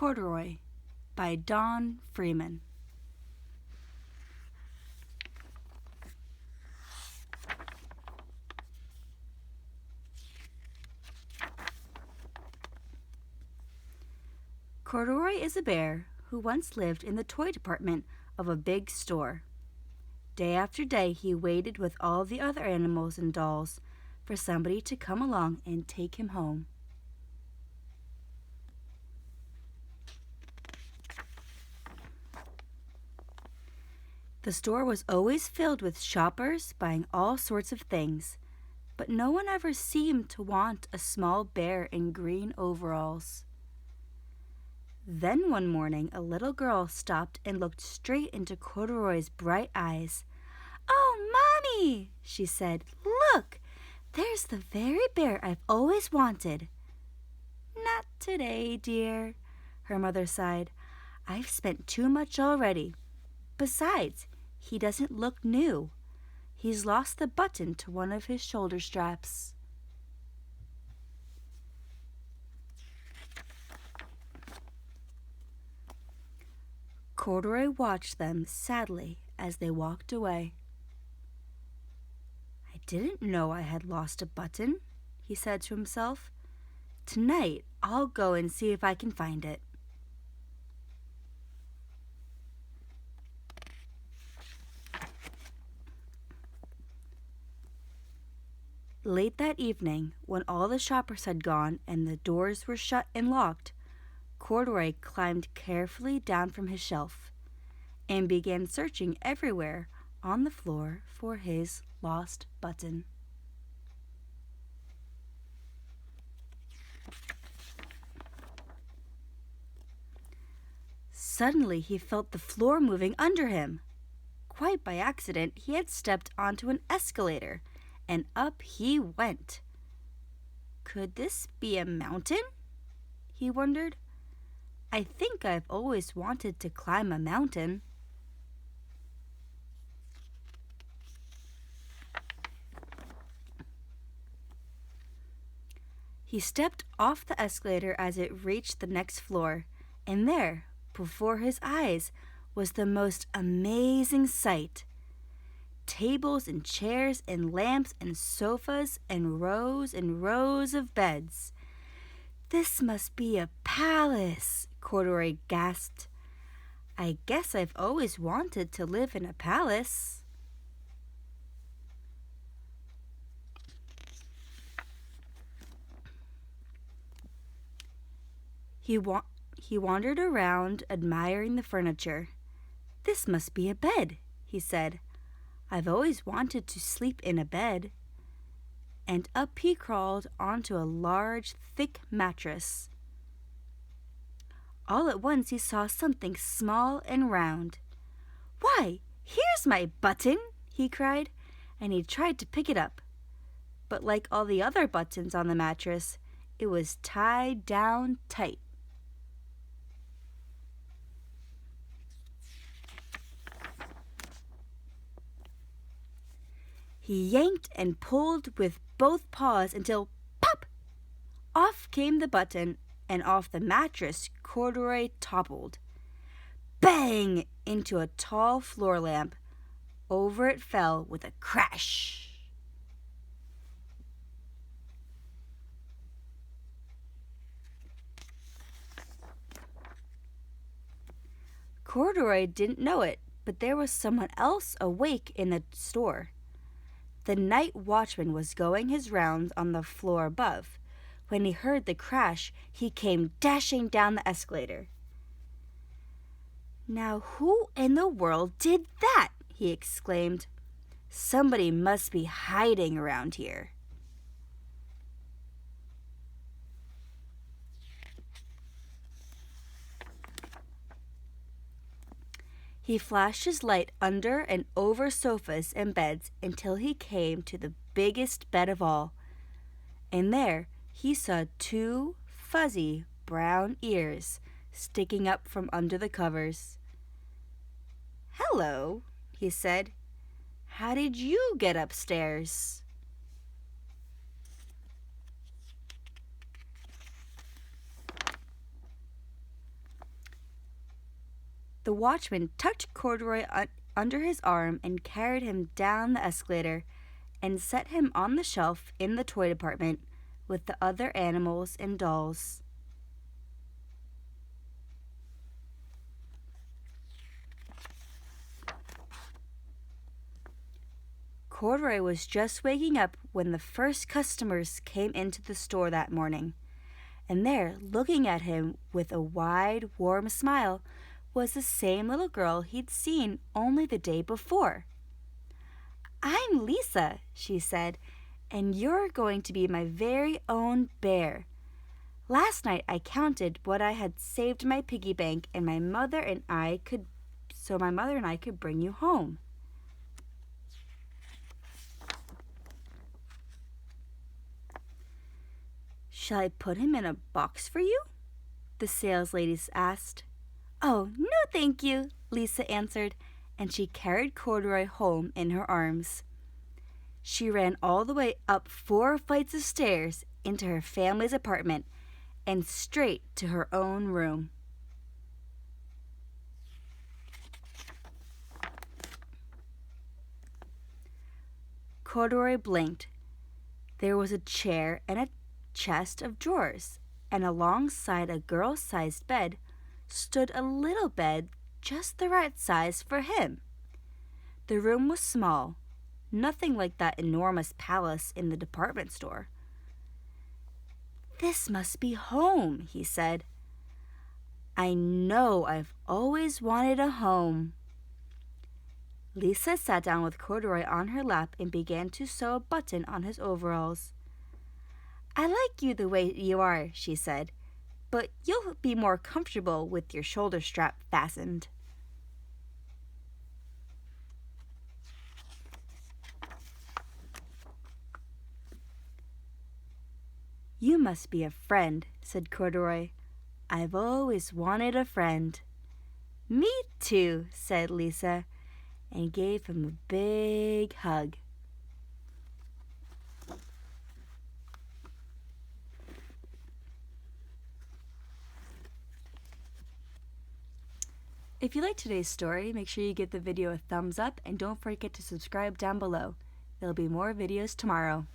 Corduroy by Don Freeman. Corduroy is a bear who once lived in the toy department of a big store. Day after day he waited with all the other animals and dolls for somebody to come along and take him home. The store was always filled with shoppers buying all sorts of things, but no one ever seemed to want a small bear in green overalls. Then one morning a little girl stopped and looked straight into Corduroy's bright eyes. "Oh, Mommy," she said, "look, there's the very bear I've always wanted." "Not today, dear," her mother sighed. "I've spent too much already. Besides, he doesn't look new. He's lost the button to one of his shoulder straps." Corduroy watched them sadly as they walked away. "I didn't know I had lost a button," he said to himself. "Tonight I'll go and see if I can find it." Late that evening, when all the shoppers had gone and the doors were shut and locked, Corduroy climbed carefully down from his shelf and began searching everywhere on the floor for his lost button. Suddenly he felt the floor moving under him. Quite by accident, he had stepped onto an escalator, and up he went. Could this be a mountain? He wondered. I think I've always wanted to climb a mountain. He stepped off the escalator as it reached the next floor, and there, before his eyes, was the most amazing sight. Tables and chairs and lamps and sofas and rows of beds. "This must be a palace," Corduroy gasped. "I guess I've always wanted to live in a palace." He wandered around, admiring the furniture. "This must be a bed," he said. "I've always wanted to sleep in a bed." And up he crawled onto a large, thick mattress. All at once he saw something small and round. "Why, here's my button!" he cried, and he tried to pick it up. But like all the other buttons on the mattress, it was tied down tight. He yanked and pulled with both paws until, pop! Off came the button, and off the mattress Corduroy toppled. Bang! Into a tall floor lamp. Over it fell with a crash. Corduroy didn't know it, but there was someone else awake in the store. The night watchman was going his rounds on the floor above. When he heard the crash, he came dashing down the escalator. "Now who in the world did that?" he exclaimed. "Somebody must be hiding around here." He flashed his light under and over sofas and beds until he came to the biggest bed of all. And there he saw 2 fuzzy brown ears sticking up from under the covers. "Hello," he said. "How did you get upstairs?" The watchman tucked Corduroy under his arm and carried him down the escalator and set him on the shelf in the toy department with the other animals and dolls. Corduroy was just waking up when the first customers came into the store that morning, and there, looking at him with a wide, warm smile, was the same little girl he'd seen only the day before. "I'm Lisa," she said, "and you're going to be my very own bear. Last night I counted what I had saved in my piggy bank, and my mother and I could bring you home." "Shall I put him in a box for you?" the saleslady asked. "Oh, no, thank you," Lisa answered, and she carried Corduroy home in her arms. She ran all the way up 4 flights of stairs into her family's apartment and straight to her own room. Corduroy blinked. There was a chair and a chest of drawers, and alongside a girl-sized bed stood a little bed just the right size for him. The room was small, nothing like that enormous palace in the department store. "This must be home," he said. "I know I've always wanted a home." Lisa sat down with Corduroy on her lap and began to sew a button on his overalls. "I like you the way you are," she said, "but you'll be more comfortable with your shoulder strap fastened." "You must be a friend," said Corduroy. "I've always wanted a friend." "Me too," said Lisa, and gave him a big hug. If you liked today's story, make sure you give the video a thumbs up and don't forget to subscribe down below. There'll be more videos tomorrow.